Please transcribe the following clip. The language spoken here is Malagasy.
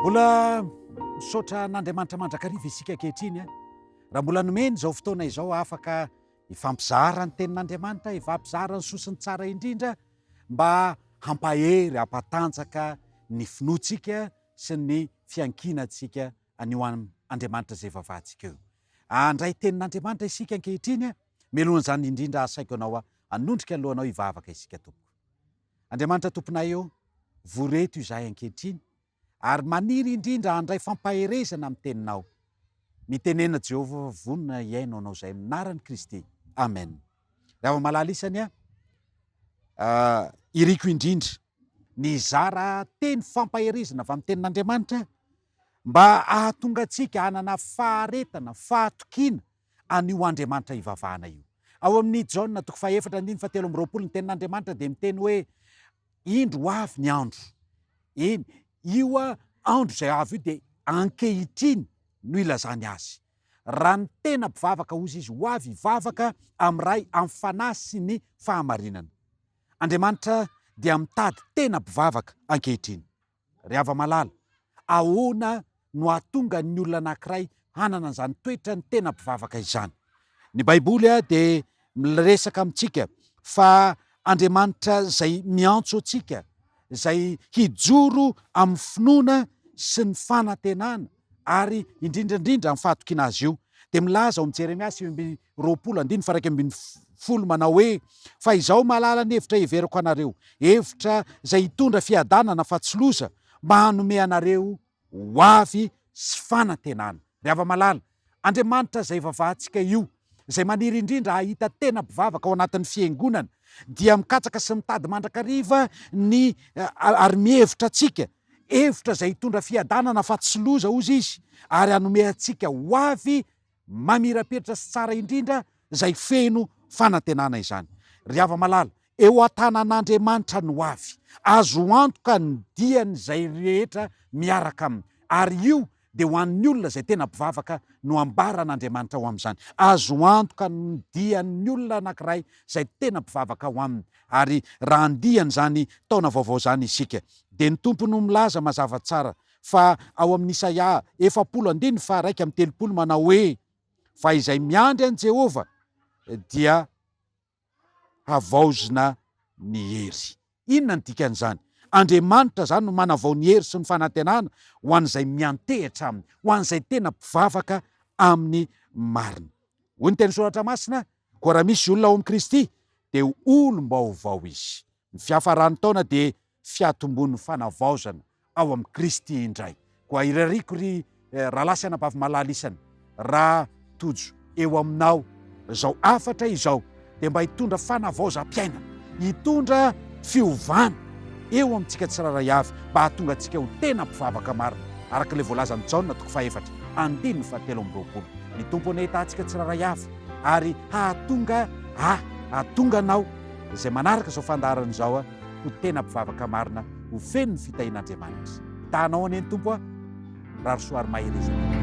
Mbola misaotra n'Andriamanitra mandrakariva isika ankehitriny a. Raha mbola nomeny izao fotoana izao afaka hifampizara ny tenin'Andriamanitra, hifampizara ny sosiny tsara indrindra mba hampahery, hampatanjaka ny finoantsika sy ny fiankinantsika anio Andriamanitra izay vavahantsika eo. Andray tenin'Andriamanitra isika ankehitriny a, melohan'izany indrindra asaiko anao hanondrika alohanao hivavaka isika tompoko. Andriamanitra tomponay eo, voreto izahay ankehitriny ary maniry indrindra handray fampaherezana amin'ny teninao. Mitenena Jehovah vonona iainao anao izay amin'ny anaran'i Kristy. Amen. Raha malala isany iriko indrindra ny zara teny fampaherezana avy amin'ny tenin'Andriamanitra mba ahatonga antsika hanana faharetana, fahatokiana an'io Andriamanitra hivavahana io. Ao amin'ny Jaona 4:17 ny tenin'Andriamanitra dia miteny hoe indro ho avy ny andro. Eny, io andro izay avy io dia ankehitriny no ilazany azy. Raha ny tena mpivavaka hozy izy ho avy hivavaka amin'ray amin'ny fanahy sy ny fahamarinana. Andriamanitra dia mitady tena mpivavaka ankehitriny. Ry hava-malala, ahoana no ahatonga ny olona anankiray hanana an'izany toetra ny tena mpivavaka izany? Ny Baiboly dia miresaka amintsika fa Andriamanitra izay miantso antsika, izay hijoro amin'ny finoana sy ny fanantenana ary indrindrandrindra amin'ny fahatokiana azy io. Dia milaza ao amin'ny Jeremia 9:1-10 manao hoe fa izaho mahalala ny hevitra heverako anareo, hevitra izay hitondra fiadanana fa tsy loza, mba hanome anareo ho avy sy fanantenana. Ry hava-malala, Andriamanitra izay vavahantsika io, izay maniry indrindra hahita tena mpivavaka ao anatin'ny fiangonana, dia mikatsaka sy mitady mandrakariva ny ary mihevitra antsika, hevitra izay hitondra fiadanana fa tsy loza hozy izy, ary hanome antsika ho avy mamirapetraka sy tsara indrindra izay feno fanantenana izany. Ry hava-malala, eo an-tanan'Andriamanitra no avy, azo antoka ny diany izay rehetra miaraka aminy, ary io dia ho an'ny olona izay tena mpivavaka no ambaran'Andriamanitra ho amin'izany. Azo antoka ny dian'ny olona anankiray izay tena mpivavaka ho aminy, ary raha andiany zany taona vaovao zany isika, dia ny tompo no milaza mazava tsara fa ao amin'ny Isaia 40:1-3 manao hoe fa izay miandry an' Jehova dia havaozina ny hery. Inona ny dikan'izany? Andriamanitra zany no manavao ny hery sy ny fanantenana ho an'izay miantehitra aminy, ho an'izay tena mpivavaka amin'ny marina. Hoy ny teny soratra masina, koa raha misy olona ao amin'ny Kristy dia olom-baovao izy. Ny fiafarany taona dia fiatombon'ny fanavaozana ao amin'ny Kristy indray. Koa irariko ry rahalahy sy anabavy malala isany, raha tojo eo aminao izao afatra izao dia mba hitondra fanavaozam-piainana, hitondra fiovana eo amintsika tsiraray avy, mba hahatonga antsika ho tena mpivavaka marina. Araka ilay voalazan'ny Jaona 4:7. Ny tompo ahitantsika tsiraray avy ary hahatonga anao izay manaraka izao fandaharana izao ho tena mpivavaka marina, ho feno ny fitahian'Andriamanitra. Hitanao anie ny tompo raha soary maherezana.